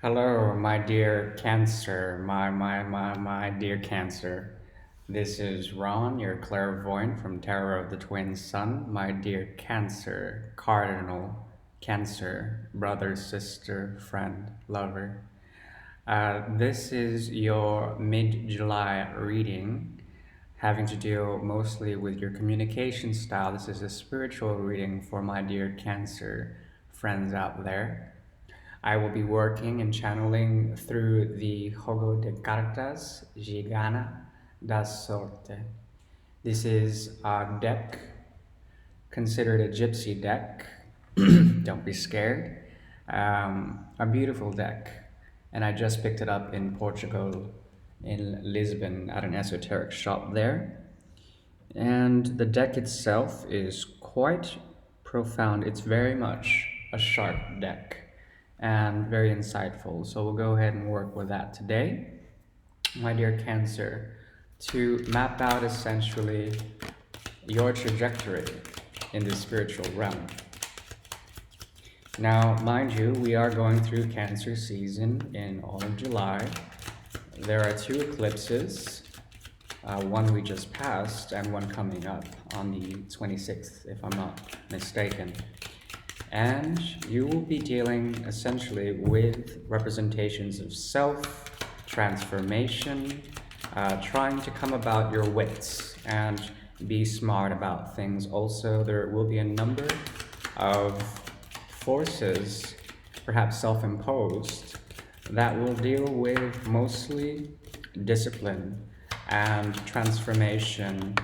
Hello, my dear Cancer, my dear Cancer. This is Ron, your clairvoyant from Tarot of the Twin Sun. My dear Cancer, Cardinal, Cancer, brother, sister, friend, lover. This is your mid-July reading, having to deal mostly with your communication style. This is a spiritual reading for my dear Cancer friends out there. I will be working and channeling through the Juego de Cartas Gigana da Sorte. This is a deck considered a gypsy deck. Don't be scared. A beautiful deck. And I just picked it up in Portugal, in Lisbon, at an esoteric shop there. And the deck itself is quite profound. It's very much a sharp deck and very insightful. So we'll go ahead and work with that today, my dear Cancer, to map out essentially your trajectory in the spiritual realm. Now, mind you, we are going through Cancer season in all of July. There are two eclipses, one we just passed and one coming up on the 26th, if I'm not mistaken. And you will be dealing essentially with representations of self, transformation, trying to come about your wits and be smart about things. Also, there will be a number of forces, perhaps self-imposed, that will deal with mostly discipline and transformation.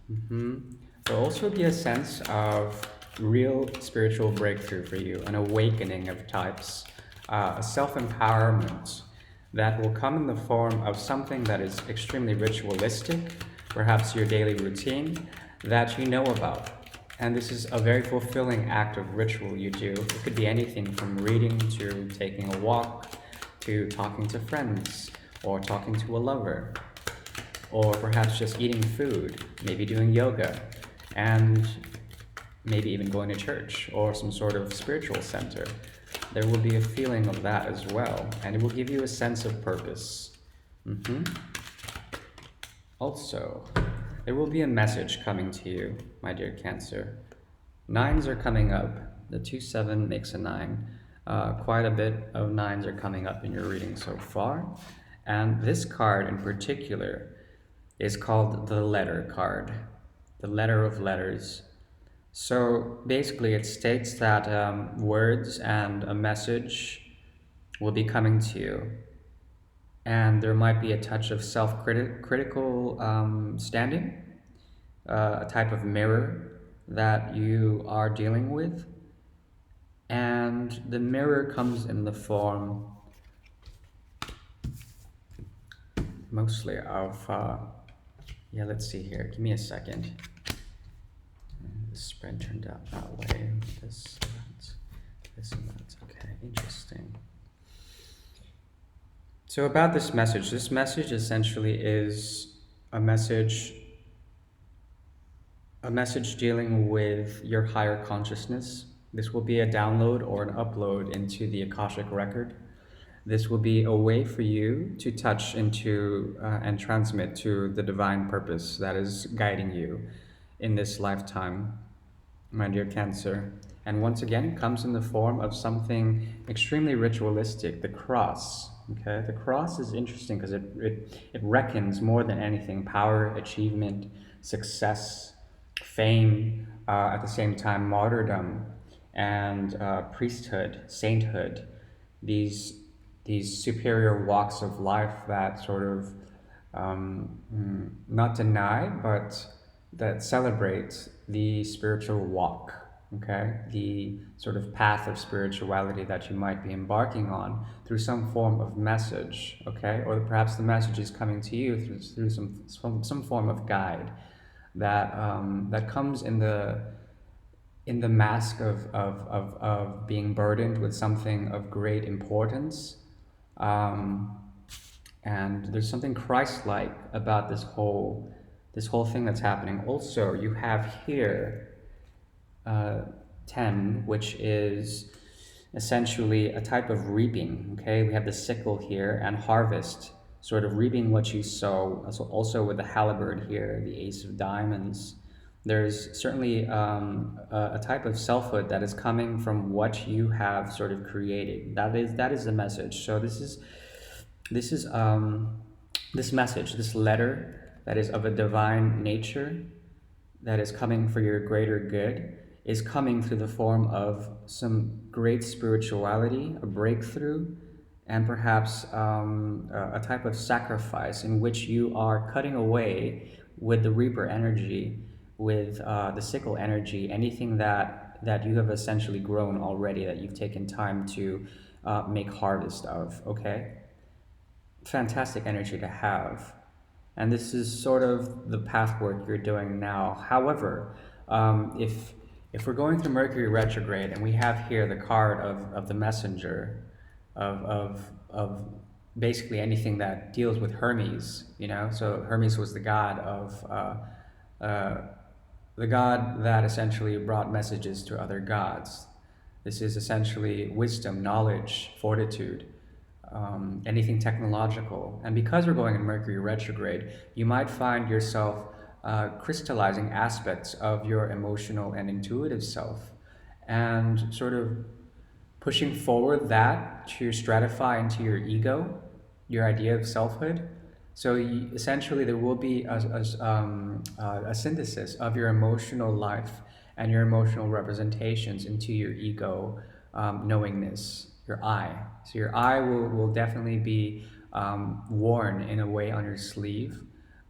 There'll also be a sense of real spiritual breakthrough for you, an awakening of types, a self-empowerment that will come in the form of something that is extremely ritualistic, perhaps your daily routine, that you know about. And this is a very fulfilling act of ritual you do. It could be anything from reading to taking a walk, to talking to friends, or talking to a lover, or perhaps just eating food, maybe doing yoga, and maybe even going to church or some sort of spiritual center. There will be a feeling of that as well, and it will give you a sense of purpose. Also, there will be a message coming to you, my dear Cancer. Nines are coming up. The 2-7 makes a 9. Quite a bit of nines are coming up in your reading so far. And this card in particular is called the letter card, the letter of letters. So basically it states that words and a message will be coming to you. And there might be a touch of self-critical standing, a type of mirror that you are dealing with. And the mirror comes in the form mostly of, yeah, let's see here. Give me a second. The spread turned out that way. This and that. Okay, interesting. So about this message essentially is a message dealing with your higher consciousness. This will be a download or an upload into the Akashic record. This will be a way for you to touch into and transmit to the divine purpose that is guiding you in this lifetime, my dear Cancer. And once again, it comes in the form of something extremely ritualistic, the cross. Okay, the cross is interesting because it reckons more than anything power, achievement, success, fame, at the same time martyrdom and priesthood, sainthood, these superior walks of life that sort of not deny, but that celebrate the spiritual walk, okay? The sort of path of spirituality that you might be embarking on through some form of message, okay? Or perhaps the message is coming to you through some form of guide that that comes in the mask of being burdened with something of great importance. And there's something Christ-like about this whole thing that's happening. Also, you have here 10, which is essentially a type of reaping. Okay, we have the sickle here and harvest, sort of reaping what you sow. Also with the halberd here, the ace of diamonds, there's certainly a type of selfhood that is coming from what you have sort of created. That is the message. So this is this message, this letter that is of a divine nature, that is coming for your greater good, is coming through the form of some great spirituality, a breakthrough, and perhaps a type of sacrifice in which you are cutting away with the reaper energy, with the sickle energy, anything that you have essentially grown already, that you've taken time to make harvest of. Okay, fantastic energy to have. And this is sort of the path work you're doing now. However, if we're going through Mercury retrograde and we have here the card of the messenger, of basically anything that deals with Hermes, so Hermes was uh, the god that essentially brought messages to other gods. This is essentially wisdom, knowledge, fortitude, anything technological. And because we're going in Mercury retrograde, you might find yourself crystallizing aspects of your emotional and intuitive self, and sort of pushing forward that to stratify into your ego, your idea of selfhood. So essentially, there will be a synthesis of your emotional life and your emotional representations into your ego knowingness, your I. So your I will definitely be worn in a way on your sleeve.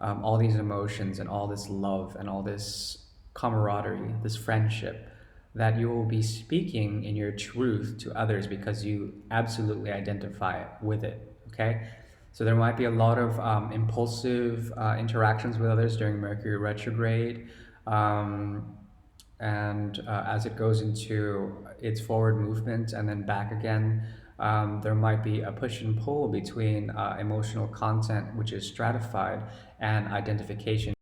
All these emotions and all this love and all this camaraderie, this friendship, that you will be speaking in your truth to others because you absolutely identify with it. Okay, so there might be a lot of impulsive interactions with others during Mercury retrograde, um, and as it goes into its forward movement and then back again, there might be a push and pull between emotional content, which is stratified, and identification.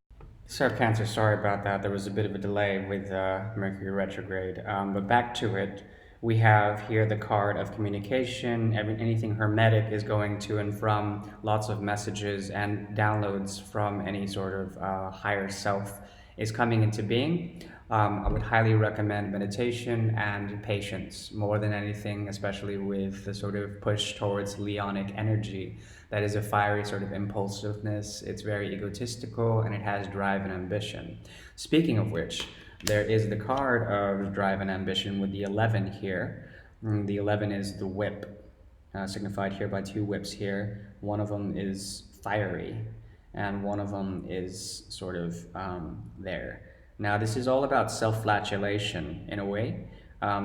So, Cancer, sorry about that. There was a bit of a delay with Mercury retrograde. But back to it, we have here the card of communication. Anything hermetic is going to and from, lots of messages and downloads from any sort of higher self is coming into being. I would highly recommend meditation and patience more than anything, especially with the sort of push towards Leonic energy. That is a fiery sort of impulsiveness. It's very egotistical and it has drive and ambition. Speaking of which, there is the card of drive and ambition with the 11 here. The 11 is the whip, signified here by two whips here. One of them is fiery, and one of them is sort of there. Now, this is all about self flagellation in a way.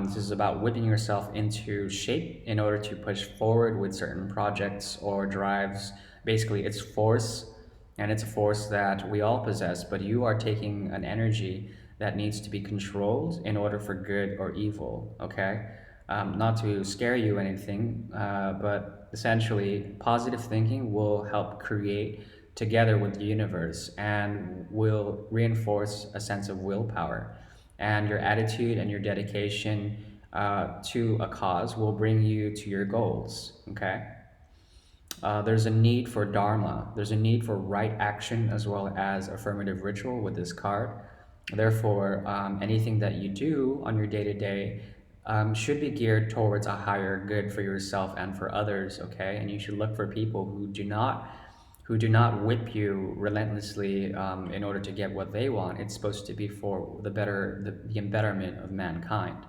This is about whipping yourself into shape in order to push forward with certain projects or drives. Basically, it's force, and it's a force that we all possess, but you are taking an energy that needs to be controlled in order for good or evil, okay? Not to scare you or anything, but essentially, positive thinking will help create together with the universe and will reinforce a sense of willpower. And your attitude and your dedication to a cause will bring you to your goals, okay? There's a need for dharma. There's a need for right action as well as affirmative ritual with this card. Therefore, anything that you do on your day to day should be geared towards a higher good for yourself and for others. Okay, and you should look for people who do not whip you relentlessly in order to get what they want. It's supposed to be for the betterment of mankind.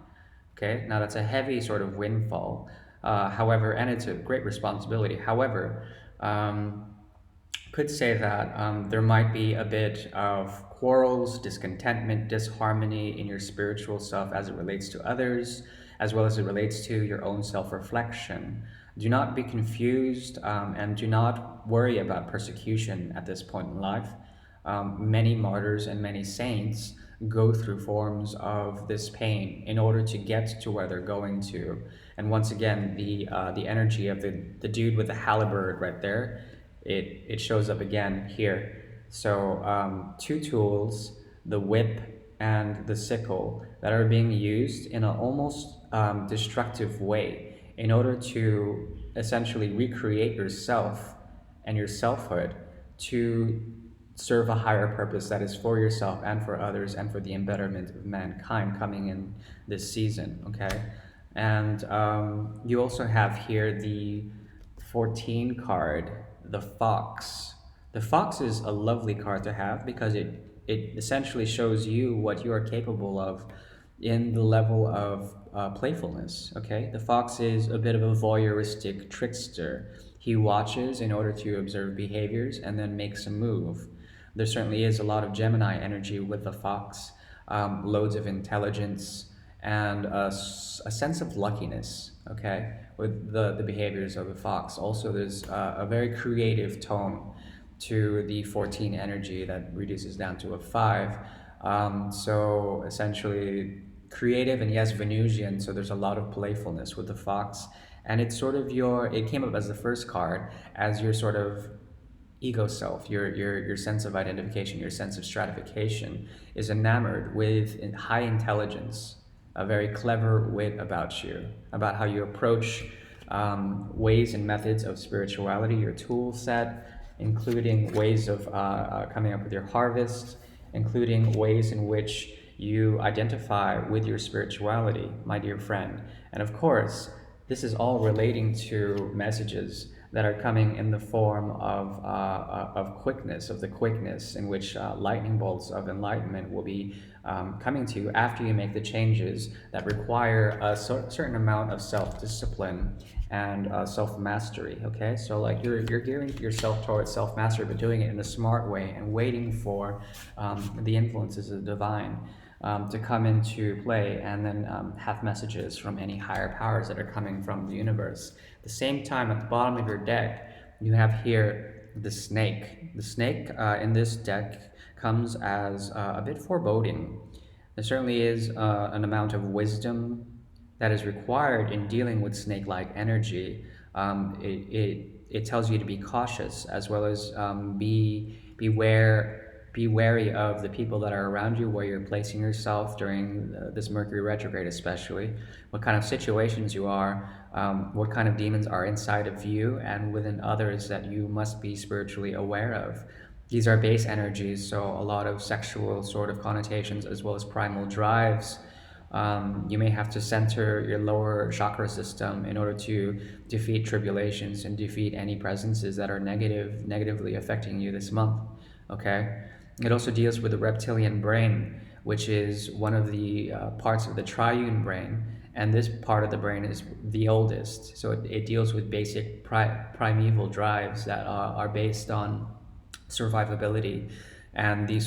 Okay, now that's a heavy sort of windfall. However, and it's a great responsibility. However, um, could say that there might be a bit of quarrels, discontentment, disharmony in your spiritual self as it relates to others, as well as it relates to your own self reflection. Do not be confused and do not worry about persecution at this point in life. Many martyrs and many saints go through forms of this pain in order to get to where they're going to. And once again, the energy of the dude with the halberd right there, it shows up again here. So two tools, the whip and the sickle, that are being used in an almost destructive way in order to essentially recreate yourself and your selfhood to serve a higher purpose that is for yourself and for others and for the embetterment of mankind coming in this season. Okay. And you also have here the 14 card, the Fox. The Fox is a lovely card to have because it essentially shows you what you are capable of in the level of playfulness. Okay, the Fox is a bit of a voyeuristic trickster. He watches in order to observe behaviors and then makes a move. There certainly is a lot of Gemini energy with the Fox, loads of intelligence, and a sense of luckiness, okay, with the behaviors of the Fox. Also, there's a very creative tone to the 14 energy that reduces down to a 5. So essentially, creative and yes, Venusian, so there's a lot of playfulness with the Fox. And it's sort of it came up as the first card, as your sort of ego self, your sense of identification, your sense of stratification is enamored with high intelligence, a very clever wit about you, about how you approach ways and methods of spirituality, your tool set, including ways of coming up with your harvest, including ways in which you identify with your spirituality, my dear friend. And of course, this is all relating to messages that are coming in the form of quickness, of the quickness in which lightning bolts of enlightenment will be coming to you after you make the changes that require a certain amount of self-discipline and self-mastery. Okay, so like you're gearing yourself towards self-mastery, but doing it in a smart way and waiting for the influences of the divine to come into play, and then have messages from any higher powers that are coming from the universe. At the same time, at the bottom of your deck, you have here the snake. The snake in this deck comes as a bit foreboding. There certainly is an amount of wisdom that is required in dealing with snake-like energy. It tells you to be cautious, as well as be wary of the people that are around you, where you're placing yourself during this Mercury retrograde, especially what kind of situations you are, what kind of demons are inside of you and within others that you must be spiritually aware of. These are base energies, so a lot of sexual sort of connotations as well as primal drives. You may have to center your lower chakra system in order to defeat tribulations and defeat any presences that are negatively affecting you this month. Okay. It also deals with the reptilian brain, which is one of the parts of the triune brain, and this part of the brain is the oldest. So it deals with basic primeval drives that are based on survivability and the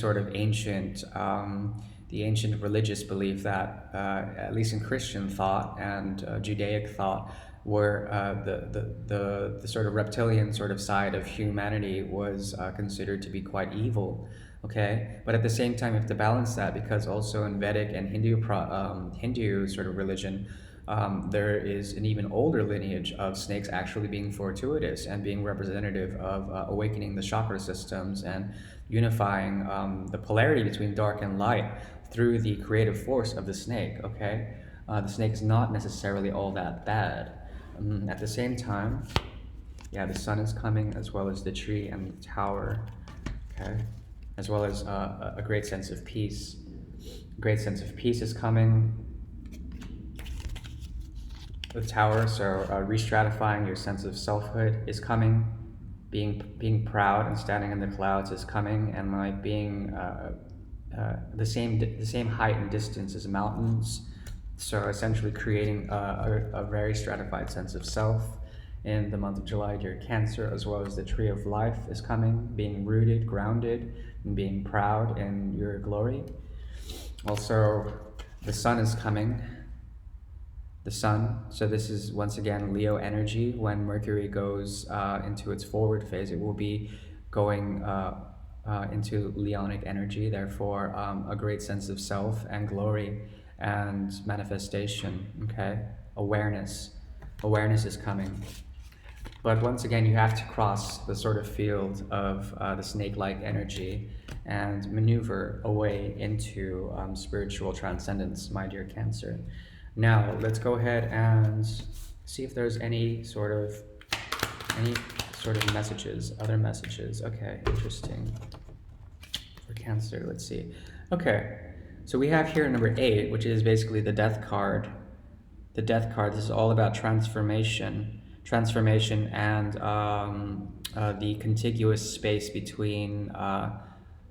ancient religious belief that, at least in Christian thought and Judaic thought, where the sort of reptilian sort of side of humanity was considered to be quite evil. Okay, but at the same time, you have to balance that, because also in Vedic and Hindu sort of religion, there is an even older lineage of snakes actually being fortuitous and being representative of awakening the chakra systems and unifying the polarity between dark and light through the creative force of the snake. Okay, the snake is not necessarily all that bad. At the same time, yeah, the sun is coming, as well as the tree and the tower. Okay, as well as a great sense of peace. A great sense of peace is coming. The tower, so re-stratifying your sense of selfhood is coming. Being proud and standing in the clouds is coming, and like being the same height and distance as mountains. So essentially creating a very stratified sense of self. In the month of July, dear Cancer, as well as the tree of life is coming, being rooted, grounded, and being proud in your glory. Also, the sun is coming. The sun, so this is once again Leo energy. When Mercury goes into its forward phase, it will be going into Leonic energy, therefore a great sense of self and glory and manifestation. Okay, awareness is coming. But once again, you have to cross the sort of field of the snake-like energy and maneuver away into spiritual transcendence, my dear Cancer. Now, let's go ahead and see if there's any sort of messages, other messages. Okay, interesting. For Cancer, let's see. Okay, so we have here number 8, which is basically the death card. The death card, this is all about transformation and the contiguous space between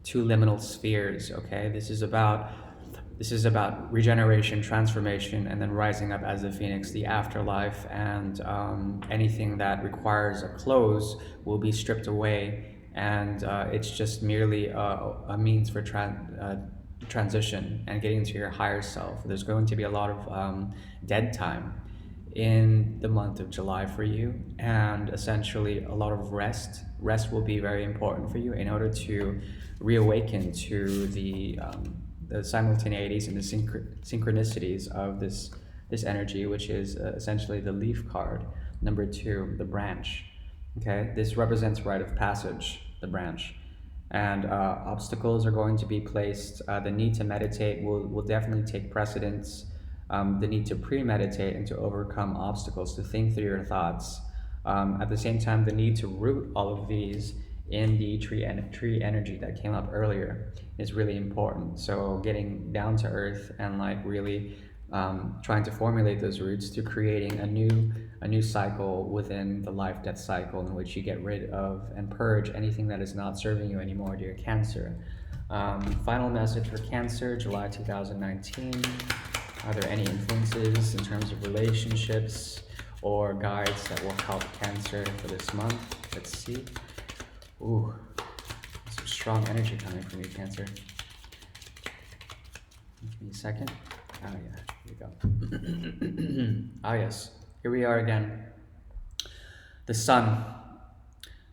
two liminal spheres. Okay, this is about regeneration, transformation, and then rising up as the phoenix, the afterlife, and anything that requires a close will be stripped away, and it's just merely a means for transition and getting into your higher self. There's going to be a lot of dead time in the month of July for you, and essentially a lot of rest. Rest will be very important for you in order to reawaken to the simultaneities and the synchronicities of this energy, which is essentially the leaf card. Number 2, the branch. Okay, this represents rite of passage, the branch, and obstacles are going to be placed. The need to meditate will definitely take precedence. The need to premeditate and to overcome obstacles, to think through your thoughts. At the same time, the need to root all of these in the tree energy that came up earlier is really important. So getting down to earth and like really trying to formulate those roots to creating a new cycle within the life death cycle, in which you get rid of and purge anything that is not serving you anymore, dear Cancer. Final message for Cancer, July 2019. Are there any influences in terms of relationships or guides that will help Cancer for this month? Let's see. Ooh, some strong energy coming from you, Cancer. Give me a second. Oh yeah, here we go. Ah yes, here we are again. The sun.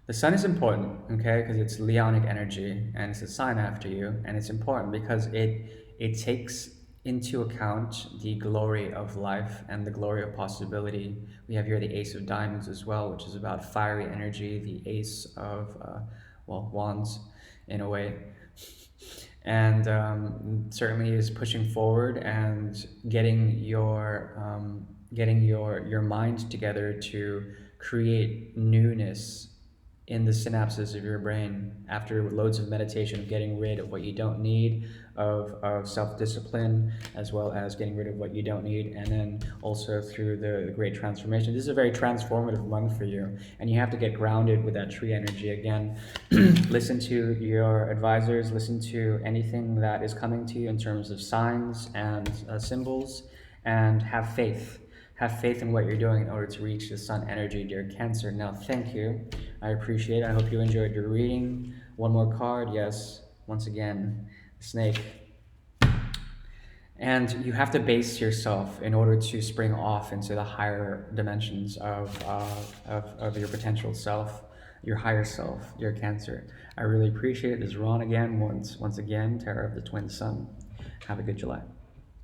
The sun is important, okay, because it's Leonic energy and it's a sign after you, and it's important because it takes into account the glory of life and the glory of possibility. We have here the Ace of Diamonds as well, which is about fiery energy, the Ace of wands in a way, and certainly is pushing forward and getting your mind together to create newness in the synapses of your brain after loads of meditation, of getting rid of what you don't need, of self-discipline, as well as getting rid of what you don't need, and then also through the great transformation. This is a very transformative month for you, and you have to get grounded with that tree energy again. Listen to your advisors, listen to anything that is coming to you in terms of signs and symbols, and have faith. Have faith in what you're doing in order to reach the sun energy, dear Cancer. Now, thank you. I appreciate it. I hope you enjoyed your reading. One more card. Yes, once again, snake. And you have to base yourself in order to spring off into the higher dimensions of your potential self, your higher self, your Cancer. I really appreciate it. This is Ron again, once again, Terror of the Twin Sun. Have a good July.